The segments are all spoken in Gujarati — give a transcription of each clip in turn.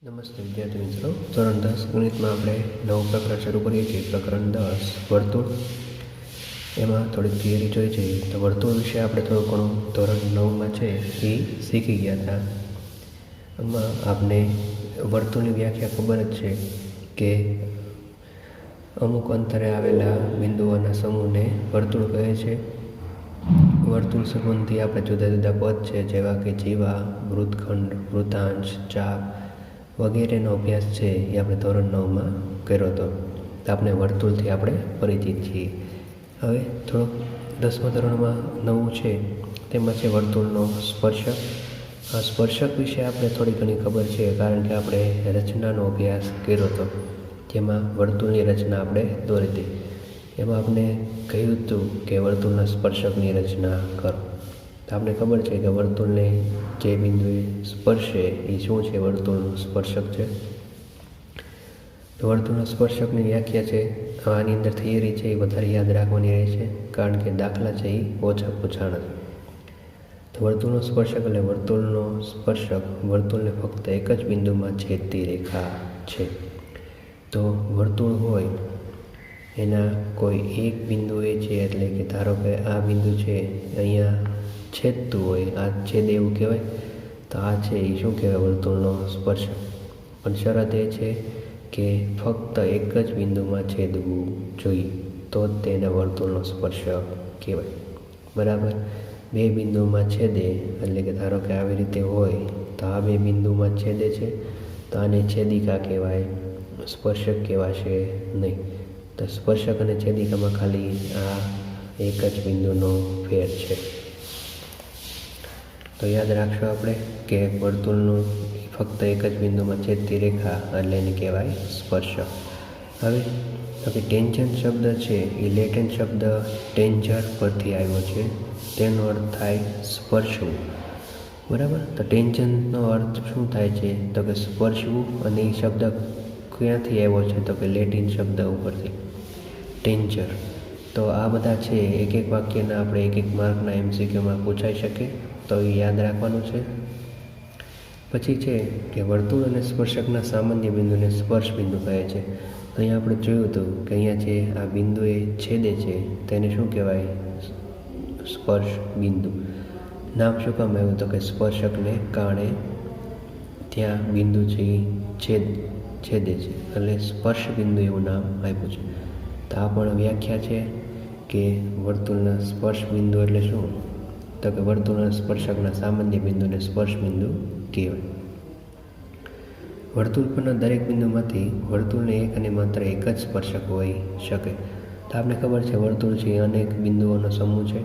નમસ્તે વિદ્યાર્થી મિત્રો, ધોરણ 10 ગણિતમાં આપણે નવું પ્રકરણ શરૂ કરીએ છીએ. પ્રકરણ 10 વર્તુળ. એમાં થોડીક થિયરી જોઈ છે. તો વર્તુળ વિશે આપણે થોડું ઘણું ધોરણ 9માં છે એ શીખી ગયા હતા. એમાં આપને વર્તુળની વ્યાખ્યા ખબર જ છે કે અમુક અંતરે આવેલા બિંદુઓના સમૂહને વર્તુળ કહે છે. વર્તુળ સંબંધી આપણે જુદા જુદા પદ છે, જેવા કે જીવા, વૃત્તખંડ, વૃત્તાંશ, ચાપ વગેરેનો અભ્યાસ છે એ આપણે ધોરણ 9માં કર્યો હતો. તો આપણે વર્તુળથી આપણે પરિચિત છીએ. હવે થોડોક 10મા ધોરણમાં નવું છે, તેમાં છે વર્તુળનો સ્પર્શક. આ સ્પર્શક વિશે આપણે થોડી ઘણી ખબર છે, કારણ કે આપણે રચનાનો અભ્યાસ કર્યો હતો, જેમાં વર્તુળની રચના આપણે દોરી હતી. એમાં આપણે કહ્યું હતું કે વર્તુળના સ્પર્શકની રચના કરો. તો આપણે ખબર છે કે વર્તુળને જે બિંદુએ સ્પર્શે એ શું છે? વર્તુળનું સ્પર્શક છે. તો વર્તુળના સ્પર્શકની વ્યાખ્યા છે, આની અંદર થિયરી છે એ વધારે યાદ રાખવાની રહે છે, કારણ કે દાખલા છે એ ઓછા પૂછાણા છે. તો વર્તુળનો સ્પર્શક એટલે વર્તુળનો સ્પર્શક વર્તુળને ફક્ત એક જ બિંદુમાં છેદતી રેખા છે. તો વર્તુળ હોય એના કોઈ એક બિંદુએ છે, એટલે કે ધારો કે આ બિંદુ છે અહીંયા છેદતું હોય, આ છેદ એવું કહેવાય. તો આ છે એ શું કહેવાય? વર્તુળનો સ્પર્શક. પણ શરત એ છે કે ફક્ત એક જ બિંદુમાં છેદવું જોઈએ, તો જ તેને વર્તુળનો સ્પર્શક કહેવાય. બરાબર? બે બિંદુમાં છેદે એટલે કે ધારો કે આવી રીતે હોય, તો આ બે બિંદુમાં છેદે છે, તો આને છેદિકા કહેવાય, સ્પર્શક કહેવાશે નહીં. તો સ્પર્શક અને છેદિકામાં ખાલી આ એક જ બિંદુનો ફેર છે. તો યાદ રાખશો આપણે કે વર્તુળનું ફક્ત એક જ બિંદુમાં છેદતી રેખા એટલે એને કહેવાય સ્પર્શક. હવે કે ટેન્જન્ટ શબ્દ છે એ લેટિન શબ્દ ટેન્જર પરથી આવ્યો છે. તેનો અર્થ થાય સ્પર્શવું. બરાબર? તો ટેન્જન્ટનો અર્થ શું થાય છે? તો કે સ્પર્શવું. અને એ શબ્દ ક્યાંથી આવ્યો છે? તો કે લેટિન શબ્દ ઉપરથી ટેન્જર. તો આ બધા છે એક એક વાક્યના આપણે એક એક માર્કના MCQમાં પૂછાઈ શકે, તો એ યાદ રાખવાનું છે. પછી છે કે વર્તુળ અને સ્પર્શકના સામાન્ય બિંદુને સ્પર્શ બિંદુ કહે છે. તો અહીંયા આપણે જોયું હતું કે અહીંયા જે આ બિંદુએ છેદે છે તેને શું કહેવાય? સ્પર્શ બિંદુ. નામ શું કામ આવ્યું? તો કે સ્પર્શકને કારણે ત્યાં બિંદુ છે એ છેદે છે, એટલે સ્પર્શ બિંદુ એવું નામ આપ્યું છે. તો આ પણ વ્યાખ્યા છે કે વર્તુળના સ્પર્શ બિંદુ એટલે શું? તો કે વર્તુળના સ્પર્શકના સામાન્ય બિંદુને સ્પર્શ બિંદુ કહેવાય. વર્તુળ પરના દરેક બિંદુમાંથી વર્તુળને એક અને માત્ર એક જ સ્પર્શક હોઈ શકે. તો આપણે ખબર છે વર્તુળ છે એ અનેક બિંદુઓનો સમૂહ છે.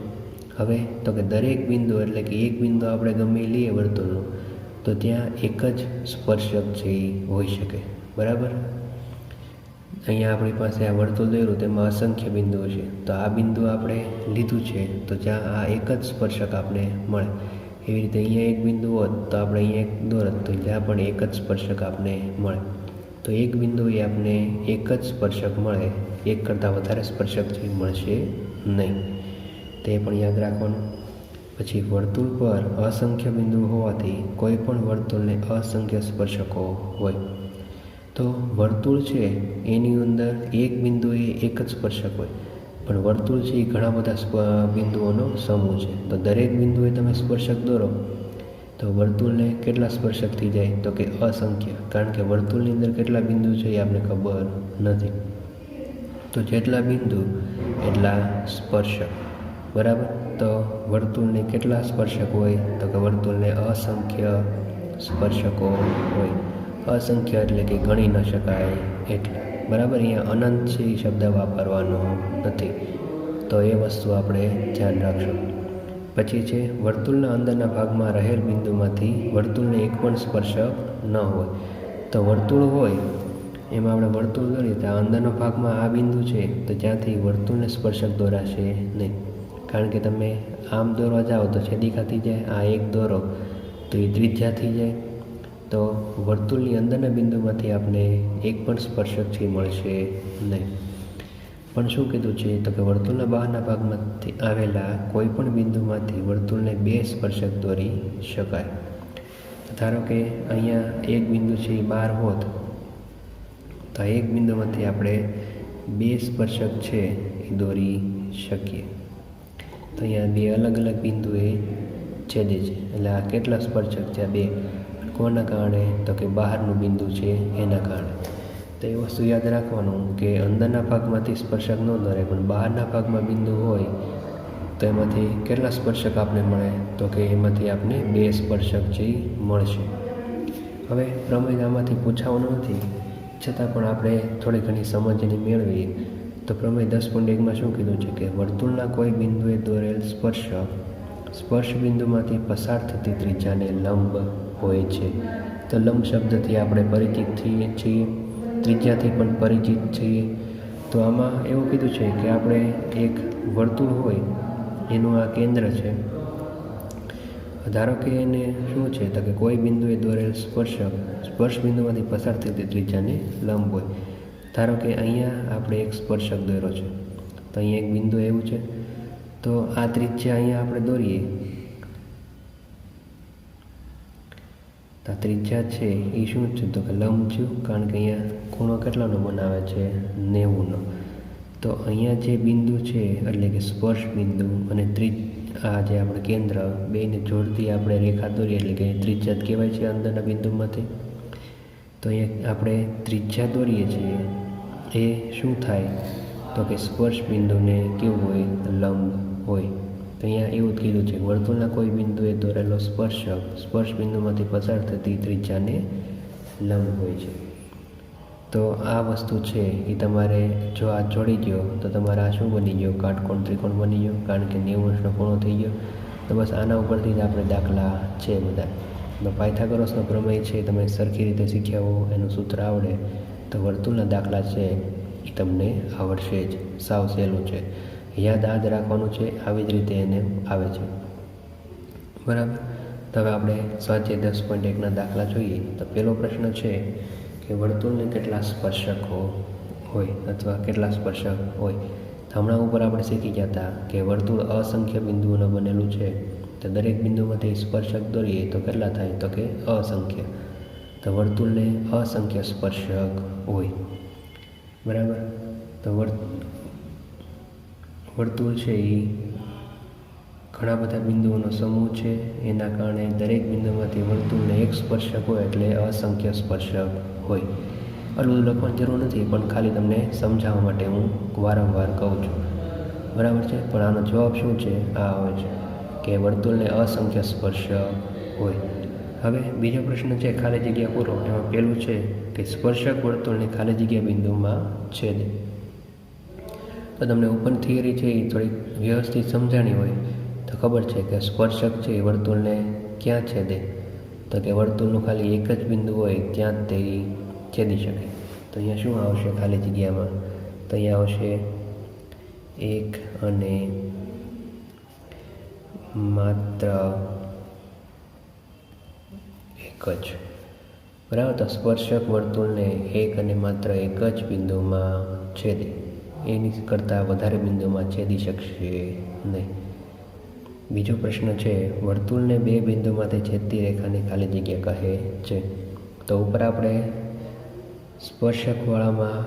હવે તો કે દરેક બિંદુ એટલે કે એક બિંદુ આપણે ગમે લઈએ વર્તુળનું, તો ત્યાં એક જ સ્પર્શક છે એ હોઈ શકે. બરાબર? અહીંયા આપણી પાસે આ વર્તુળ દોર્યું, તેમાં અસંખ્ય બિંદુઓ છે. તો આ બિંદુ આપણે લીધું છે, તો જ્યાં આ એક જ સ્પર્શક આપણે મળે. એવી રીતે અહીંયા એક બિંદુ હોત તો આપણે અહીંયા એક દોરત, તો જ્યાં પણ એક જ સ્પર્શક આપણે મળે. તો એક બિંદુએ આપણે એક જ સ્પર્શક મળે, એક કરતાં વધારે સ્પર્શક જે મળશે નહીં. તે પણ યાદ રાખવાનું. પછી વર્તુળ પર અસંખ્ય બિંદુ હોવાથી કોઈ પણ વર્તુળને અસંખ્ય સ્પર્શકો હોય. તો વર્તુળ છે એની અંદર એક બિંદુએ એક જ સ્પર્શક હોય, પણ વર્તુળ છે એ ઘણા બધા બિંદુઓનો સમૂહ છે. તો દરેક બિંદુએ તમે સ્પર્શક દોરો તો વર્તુળને કેટલા સ્પર્શક થઈ જાય? તો કે અસંખ્ય, કારણ કે વર્તુળની અંદર કેટલા બિંદુ છે એ આપણને ખબર નથી. તો જેટલા બિંદુ એટલા સ્પર્શક. બરાબર? તો વર્તુળને કેટલા સ્પર્શક હોય? તો કે વર્તુળને અસંખ્ય સ્પર્શકો હોય. અસંખ્ય એટલે કે ગણી ન શકાય એટલે. બરાબર? અહીંયા અનંત છે એ શબ્દ વાપરવાનો નથી. તો એ વસ્તુ આપણે ધ્યાન રાખશું. પછી છે વર્તુળના અંદરના ભાગમાં રહેલ બિંદુમાંથી વર્તુળને એક પણ સ્પર્શક ન હોય. તો વર્તુળ હોય એમાં આપણે વર્તુળ દોરીએ તો અંદરના ભાગમાં આ બિંદુ છે, તો જ્યાંથી વર્તુળને સ્પર્શક દોરાશે નહીં. કારણ કે તમે આમ દોરવા જાઓ તો છેદિકા થઈ જાય, આ એક દોરો તો એ ત્રિજ્યા થઈ જાય. તો વર્તુળની અંદરના બિંદુમાંથી આપણે એક પણ સ્પર્શક છે મળશે નહીં. પણ શું કીધું છે? તો કે વર્તુળના બહારના ભાગમાંથી આવેલા કોઈ પણ બિંદુમાંથી વર્તુળને બે સ્પર્શક દોરી શકાય. ધારો કે અહીંયા એક બિંદુ છે એ 12 હોત, તો એક બિંદુમાંથી આપણે 2 સ્પર્શક છે એ દોરી શકીએ. તો અહીંયા 2 અલગ અલગ બિંદુએ છેદે છે, એટલે આ કેટલા સ્પર્શક છે? 2. કોના કારણે? તો કે બહારનું બિંદુ છે એના કારણે. તો એ વસ્તુ યાદ રાખવાનું કે અંદરના ભાગમાંથી સ્પર્શક ન દોરે, પણ બહારના ભાગમાં બિંદુ હોય તો એમાંથી કેટલા સ્પર્શક આપને મળે? તો કે એમાંથી આપને 2 સ્પર્શક છે એ મળશે. હવે પ્રમેય આમાંથી પૂછાવાનું નથી, છતાં પણ આપણે થોડી ઘણી સમજને મેળવીએ. તો પ્રમેય 10.1માં શું કીધું છે કે વર્તુળના કોઈ બિંદુએ દોરેલ સ્પર્શ બિંદુમાંથી પસાર થતી ત્રિજ્યાને લંબ હોય છે. તો લંબ શબ્દથી આપણે પરિચિત છીએ, ત્રિજ્યાથી પણ પરિચિત છીએ. તો આમાં એવું કીધું છે કે આપણે એક વર્તુળ હોય એનું આ કેન્દ્ર છે. ધારો કે એને શું છે? તો કે કોઈ બિંદુએ દોરેલ સ્પર્શ બિંદુમાંથી પસાર થતી ત્રિજ્યાને લંબ હોય. ધારો કે અહીંયા આપણે એક સ્પર્શક દોર્યો છે, તો અહીંયા એક બિંદુ એવું છે, તો આ ત્રિજ્યા અહીંયા આપણે દોરીએ, તો આ ત્રિજ્યા છે એ શું છે? તો કે લંબ છે, કારણ કે અહીંયા ખૂણો કેટલાનો બનાવે છે? 90નો. તો અહીંયા જે બિંદુ છે એટલે કે સ્પર્શ બિંદુ અને આ જે આપણે કેન્દ્ર, બેને જોડતી આપણે રેખા દોરીએ એટલે કે ત્રિજ્યા જ કહેવાય છે અંદરના બિંદુમાંથી. તો અહીંયા આપણે ત્રિજ્યા દોરીએ છીએ એ શું થાય? તો કે સ્પર્શ બિંદુને કેવું હોય? લંબ હોય. તો અહીંયા એવું જ કીધું છે વર્તુળના કોઈ બિંદુએ દોરેલો સ્પર્શ બિંદુમાંથી પસાર થતી ત્રિજ્યાને લંબ હોય છે. તો આ વસ્તુ છે એ તમારે જો આ જોડી ગયો તો તમારે આ શું બની ગયો? કાટકોણ ત્રિકોણ બની ગયો, કારણ કે 90 ખૂણો થઈ ગયો. તો બસ આના ઉપરથી જ આપણે દાખલા છે બધા. તો પાયથાગોરસનો પ્રમેય છે તમે સરખી રીતે શીખ્યા હો, એનું સૂત્ર આવડે તો વર્તુળના દાખલા છે એ તમને આવડશે જ. સાવ સહેલું છે, યાદ રાખવાનું છે. આવી જ રીતે એને આવે છે, બરાબર. તો હવે આપણે સ્વાધ્યાય 10.1ના દાખલા જોઈએ. તો પહેલો પ્રશ્ન છે કે વર્તુળને કેટલા સ્પર્શકો હોય અથવા કેટલા સ્પર્શક હોય? તો હમણાં ઉપર આપણે શીખી ગયા હતા કે વર્તુળ અસંખ્ય બિંદુઓનું બનેલું છે. તો દરેક બિંદુમાંથી સ્પર્શક દોરીએ તો કેટલા થાય? તો કે અસંખ્ય. તો વર્તુળને અસંખ્ય સ્પર્શક હોય, બરાબર. તો વર્તુળ છે એ ઘણા બધા બિંદુઓનો સમૂહ છે, એના કારણે દરેક બિંદુમાંથી વર્તુળને એક સ્પર્શક હોય એટલે અસંખ્ય સ્પર્શક હોય. આટલું લખવાની જરૂર નથી, પણ ખાલી તમને સમજાવવા માટે હું વારંવાર કહું છું, બરાબર છે. પણ આનો જવાબ શું છે? આ આવે છે કે વર્તુળને અસંખ્ય સ્પર્શક હોય. હવે બીજો પ્રશ્ન છે ખાલી જગ્યા પૂરો. એમાં પહેલું છે કે સ્પર્શક વર્તુળને ખાલી જગ્યા બિંદુમાં છેદે. તો તમને ઉપર થિયરી છે એ થોડીક વ્યવસ્થિત સમજાણી હોય તો ખબર છે કે સ્પર્શક છે એ વર્તુળને ક્યાં છેદે? તો કે વર્તુળનું ખાલી એક જ બિંદુ હોય ત્યાં જ તે છેદી શકે. તો અહીંયા શું આવશે ખાલી જગ્યામાં? તો અહીંયા આવશે 1 અને માત્ર એક જ, બરાબર. તો સ્પર્શક વર્તુળને એક અને માત્ર એક જ બિંદુમાં છેદે, એની કરતાં વધારે બિંદુમાં છેદી શકશે નહીં. બીજો પ્રશ્ન છે વર્તુળને 2 બિંદુમાંથી છેદતી રેખાની ખાલી જગ્યા કહે છે. તો ઉપર આપણે સ્પર્શકવાળામાં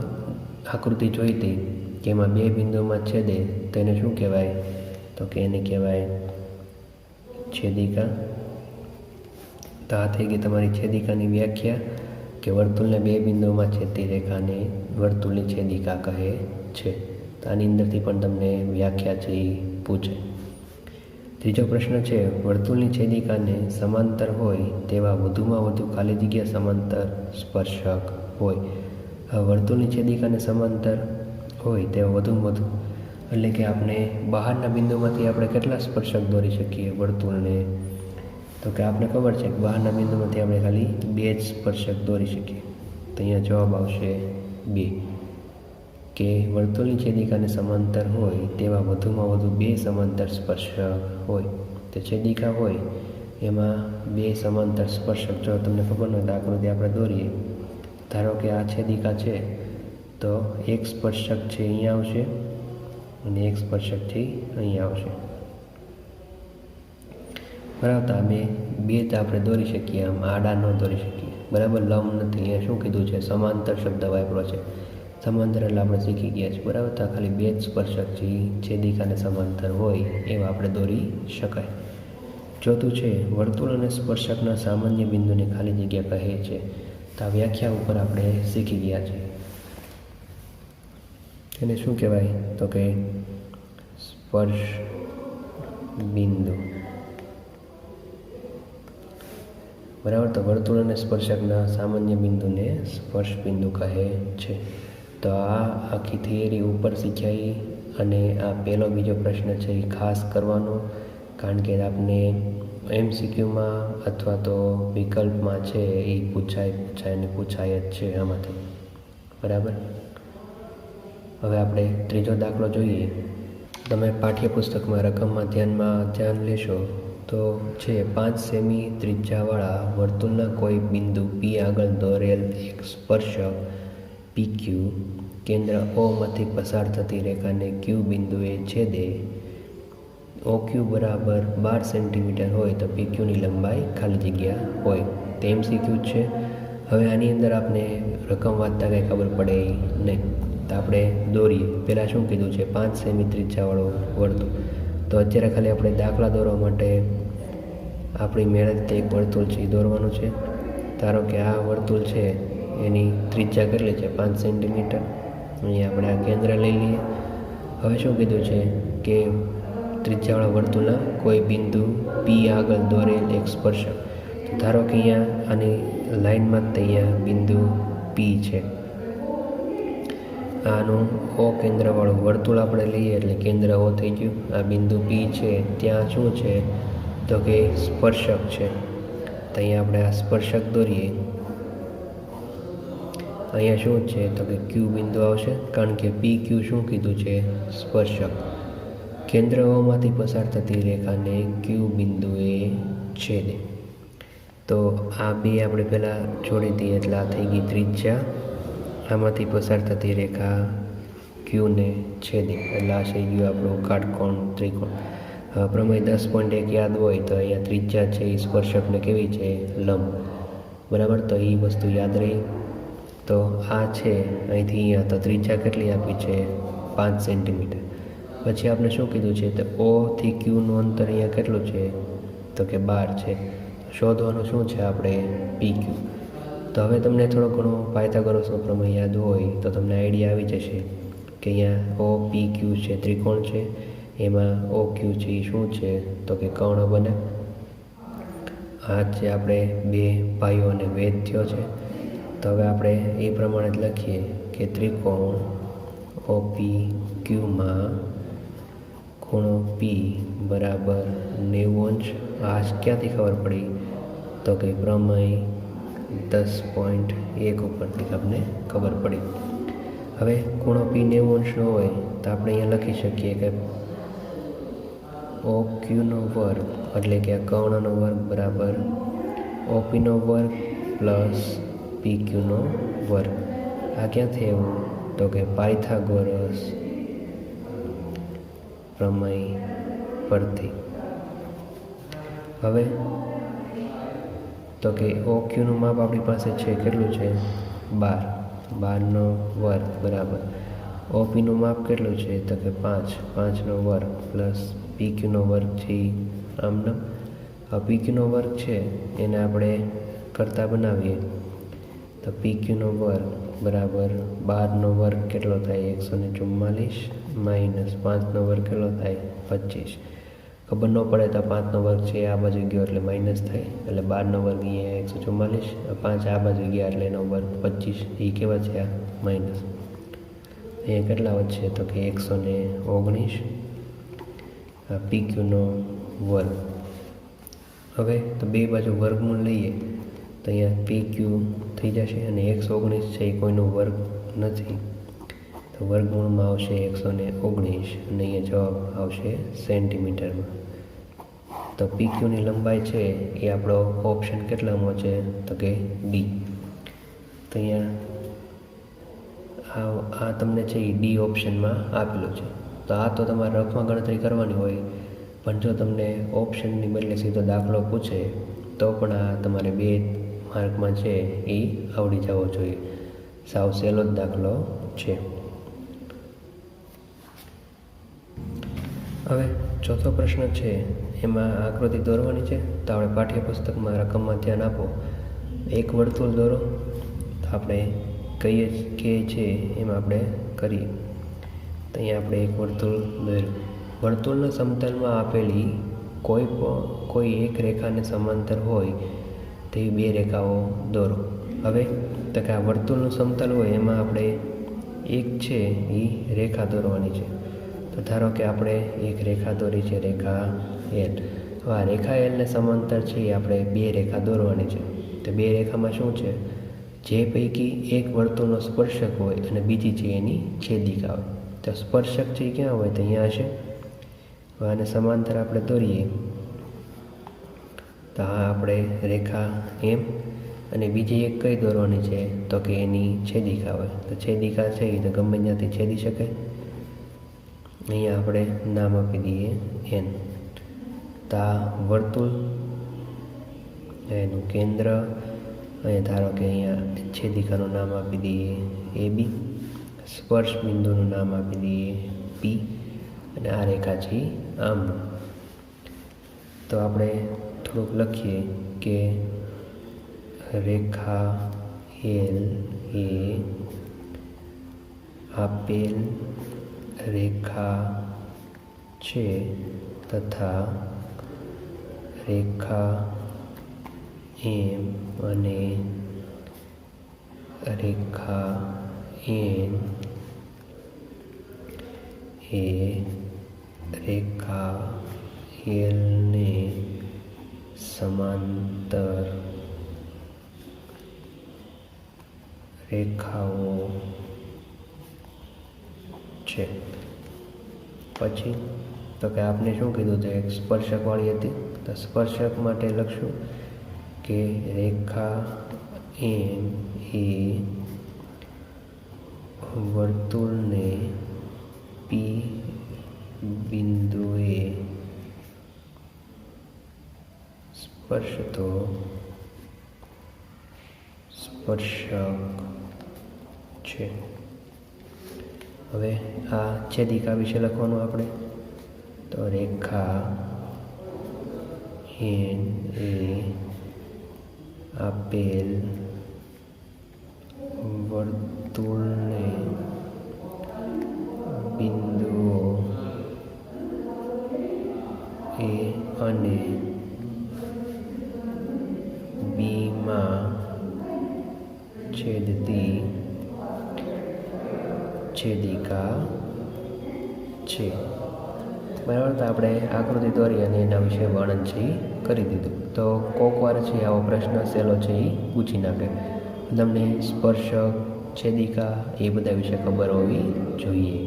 આકૃતિ જોઈ હતી કે એમાં 2 બિંદુમાં છેદે તો એને શું કહેવાય? તો કે એને કહેવાય છેદિકા. તો આ થઈ ગઈ તમારી છેદિકાની વ્યાખ્યા કે વર્તુળને 2 બિંદુઓમાં છેદતી રેખાને વર્તુળની છેદિકા કહે છે. તો આની અંદરથી પણ તમને વ્યાખ્યા છે એ પૂછે. ત્રીજો પ્રશ્ન છે વર્તુળની છેદિકાને સમાંતર હોય તેવા વધુમાં વધુ ખાલી જગ્યા સમાંતર સ્પર્શક હોય. વર્તુળની છેદિકાને સમાંતર હોય તેવા વધુમાં વધુ એટલે કે આપણે બહારના બિંદુમાંથી આપણે કેટલા સ્પર્શક દોરી શકીએ વર્તુળને? તો કે આપણે ખબર છે કે બહારના બિંદુમાંથી આપણે ખાલી 2 જ સ્પર્શક દોરી શકીએ. તો અહીંયા જવાબ આવશે 2, કે વર્તુળની છેદિકાને સમાંતર હોય તેવા વધુમાં વધુ 2 સમાંતર સ્પર્શક હોય. તો છેદિકા હોય એમાં 2 સમાંતર સ્પર્શક, જો તમને ખબર ન હોય તો આકૃતિ આપણે દોરીએ. ધારો કે આ છેદિકા છે તો એક સ્પર્શક છે અહીંયા આવશે અને એક સ્પર્શક છે અહીંયા આવશે. બરાબર. તો આ બે જ આપણે દોરી શકીએ, આમ આડા ન દોરી શકીએ, બરાબર. લંબ નથી. અહીંયા શું કીધું છે? સમાંતર શબ્દ વાપરો છે. સમાંતર એટલે આપણે શીખી ગયા છે, બરાબર. તો ખાલી બે જ સ્પર્શક જે છેદિકા અને સમાંતર હોય એવા આપણે દોરી શકાય. ચોથું છે વર્તુળ અને સ્પર્શકના સામાન્ય બિંદુને ખાલી જગ્યા કહે છે. તો આ વ્યાખ્યા ઉપર આપણે શીખી ગયા છે. એને શું કહેવાય? તો કે સ્પર્શ બિંદુ, બરાબર. તો વર્તુળ અને સ્પર્શકના સામાન્ય બિંદુને સ્પર્શ બિંદુ કહે છે. તો આ આખી થિયરી ઉપર શીખ્યા. અને આ પહેલો બીજો પ્રશ્ન છે એ ખાસ કરવાનો, કારણ કે આપણે MCQમાં અથવા તો વિકલ્પમાં છે એ પૂછાય જ છે આમાંથી, બરાબર. હવે આપણે ત્રીજો દાખલો જોઈએ. તમે પાઠ્યપુસ્તકમાં રકમમાં ધ્યાન લેશો તો છે 5 સેમી ત્રિજ્યાવાળા વર્તુળના કોઈ બિંદુ P આગળ દોરેલ એક સ્પર્શક PQ કેન્દ્ર O માંથી પસાર થતી રેખાને Q બિંદુએ છેદે. OQ બરાબર 12 સેન્ટીમીટર હોય તો PQની લંબાઈ ખાલી જગ્યા હોય. તે MCQ છે. હવે આની અંદર આપણે રકમ વાંચતા કંઈ ખબર પડે નહીં, તો આપણે દોરીએ. પહેલાં શું કીધું છે? 5 સેમી ત્રિજ્યાવાળો વર્તુળ. તો અત્યારે ખાલી આપણે દાખલા દોરવા માટે આપણી મહેનતથી એક વર્તુળ છે એ દોરવાનું છે. ધારો કે આ વર્તુળ છે એની ત્રિજ્યા કેટલી છે? 5 સેન્ટીમીટર. અહીંયા આપણે આ કેન્દ્ર લઈ લઈએ. હવે શું કીધું છે કે ત્રિજ્યાવાળા વર્તુળના કોઈ બિંદુ P આગળ દોરેલ એક સ્પર્શક. તો ધારો કે અહીંયા આની લાઇનમાં જ અહીંયા બિંદુ P છે. આનું O કેન્દ્રવાળું વર્તુળ આપણે લઈએ એટલે કેન્દ્ર O થઈ ગયું. આ બિંદુ P છે ત્યાં શું છે? તો કે સ્પર્શક છે. તો અહીંયા આપણે આ સ્પર્શક દોરીએ. અહીંયા શું છે? તો કે Q બિંદુ આવશે, કારણ કે PQ શું કીધું છે? સ્પર્શક. કેન્દ્ર O માંથી પસાર થતી રેખાને Q બિંદુએ છેદે. તો આ બે આપણે પહેલાં જોડી દઈએ એટલે આ થઈ ગઈ ત્રિજ્યા. આમાંથી પસાર થતી રેખા Qને છેદે એટલે આ થઈ ગયું આપણું કાટકોણ ત્રિકોણ. પ્રમેય 10.1 યાદ હોય તો અહીંયા ત્રિજ્યા છે એ સ્પર્શકને કેવી છે? લંબ, બરાબર. તો એ વસ્તુ યાદ રહી. તો આ છે અહીંથી અહીંયા, તો ત્રિજ્યા કેટલી આપી છે? 5 સેન્ટીમીટર. પછી આપણે શું કીધું છે? તો O થી Qનું અંતર અહીંયા કેટલું છે? તો કે 12 છે. શોધવાનું શું છે આપણે? PQ. તો હવે તમને થોડો ઘણો પાયથાગોરસનો પ્રમેય યાદ હોય તો તમને આઈડિયા આવી જશે કે અહીંયા OPQ છે, ત્રિકોણ છે. એમાં OQ છે એ શું છે? તો કે કર્ણ બને. આ છે આપણે બે ભાઈઓ અને વેદ થયો છે. તો હવે આપણે એ પ્રમાણે જ લખીએ કે ત્રિકોણ OPQમાં ખૂણો P બરાબર 90°. આ ક્યાંથી ખબર પડી? તો કે પ્રમેય 10.1 ઉપરથી આપણને ખબર પડી. હવે ખૂણો P 90°નો હોય તો આપણે અહીંયા લખી શકીએ કે OQનો વર્ગ એટલે કે આ કર્ણનો વર્ગ બરાબર OPનો વર્ગ પ્લસ PQનો વર્ગ. આ ક્યાંથી આવ્યું? તો કે પાયથાગોરસ પ્રમેય પરથી. હવે તો કે OQનું માપ આપણી પાસે છે કેટલું છે? 12નો વર્ગ બરાબર OPનું માપ કેટલું છે? તો કે 5નો વર્ગ પ્લસ PQનો વર્ગ છે આમનો. PQનો વર્ગ છે એને આપણે કરતા બનાવીએ તો PQનો વર્ગ બરાબર 12નો વર્ગ કેટલો થાય? 144 માઇનસ 5નો વર્ગ કેટલો થાય? 25. ખબર ન પડે તો 5નો વર્ગ છે આ બાજુ ગયો એટલે માઇનસ થાય, એટલે 12નો વર્ગ અહીંયા 144, 5 આ બાજુ ગયા એટલે એનો વર્ગ 25. એ કેવા છે? આ માઇનસ. અહીંયા કેટલા વધશે? તો કે 119 PQનો વર્ગ. હવે તો બે બાજુ વર્ગમૂળ લઈએ તો અહીંયા PQ થઈ જશે અને 119 છે એ કોઈનો વર્ગ નથી, તો વર્ગમૂળમાં આવશે 119 અને અહીંયા જવાબ આવશે સેન્ટીમીટરમાં. તો PQની લંબાઈ છે એ આપણો ઓપ્શન કેટલામાં છે? તો કે D. તો અહીંયા આ તમને છે એ D ઓપ્શનમાં આપેલું છે. તો આ તો તમારે રફમાં ગણતરી કરવાની હોય પણ જો તમને ઓપ્શનની બદલે સીધો દાખલો પૂછે તો પણ આ તમારે 2 માર્કમાં છે એ આવડી જવો જોઈએ. સાવ સહેલો જ દાખલો છે. હવે ચોથો પ્રશ્ન છે, એમાં આકૃતિ દોરવાની છે. તો આપણે પાઠ્યપુસ્તકમાં રકમમાં ધ્યાન આપો. એક વર્તુળ દોરો. તો આપણે કહીએ કે છે એમાં આપણે કરીએ. તો અહીંયા આપણે એક વર્તુળ દોર્યું. વર્તુળના સમતલમાં આપેલી કોઈ એક રેખાને સમાંતર હોય તેવી 2 રેખાઓ દોરો. હવે તો કે આ વર્તુળનું સમતલ હોય એમાં આપણે એક છે એ રેખા દોરવાની છે. તો ધારો કે આપણે એક રેખા દોરી છે, રેખા એલ. હવે આ રેખા એલને સમાંતર છે એ આપણે 2 રેખા દોરવાની છે. તો 2 રેખામાં શું છે, જે પૈકી એક વર્તુળનો સ્પર્શક હોય અને બીજી છે એની છેદિકા હોય. તો સ્પર્શક છે એ ક્યાં હોય, તો અહીંયા હશે. હવે આને સમાંતર આપણે દોરીએ તો આ આપણે રેખા એમ, અને બીજી એક કઈ દોરવાની છે, તો કે એની છેદિકા હોય. તો છેદિકા છે એ તો ગમે ત્યાંથી છેદી શકે. અહીંયા આપણે નામ આપી દઈએ એન. તો આ વર્તુળ એનું કેન્દ્ર, અહીંયા ધારો કે અહીંયા છેદિકાનું નામ આપી દઈએ એ બી, સ્પર્શ બિંદુનું નામ આપી દઈએ પી, અને આ રેખા છે આમ. તો આપણે થોડુંક લખીએ કે રેખા એલ એ આપેલ રેખા છે તથા રેખા એમ અને રેખા એન એ રેખા એલને સમાંતર રેખાઓ છે. પછી તો કે આપણે શું કીધું હતું, એક સ્પર્શકવાળી હતી. તો સ્પર્શક માટે લખશું કે રેખા એમ એ વર્તુળને પી બિંદુએ સ્પર્શતો સ્પર્શક છે. હવે આ છેદિકા વિશે લખવાનું આપણે. તો રેખા એન એ આપેલ વર્તુળને બિંદુઓ એ અને બીમાં છેદતી છેદિકા છે. બરાબર. તો આપણે આકૃતિ દોરી અને એના વિશે વર્ણન છે એ કરી દીધું. તો કોક વાર છે આવો પ્રશ્ન સહેલો છે એ પૂછી નાખે. તમને સ્પર્શક, છેદિકા એ બધા વિશે ખબર હોવી જોઈએ.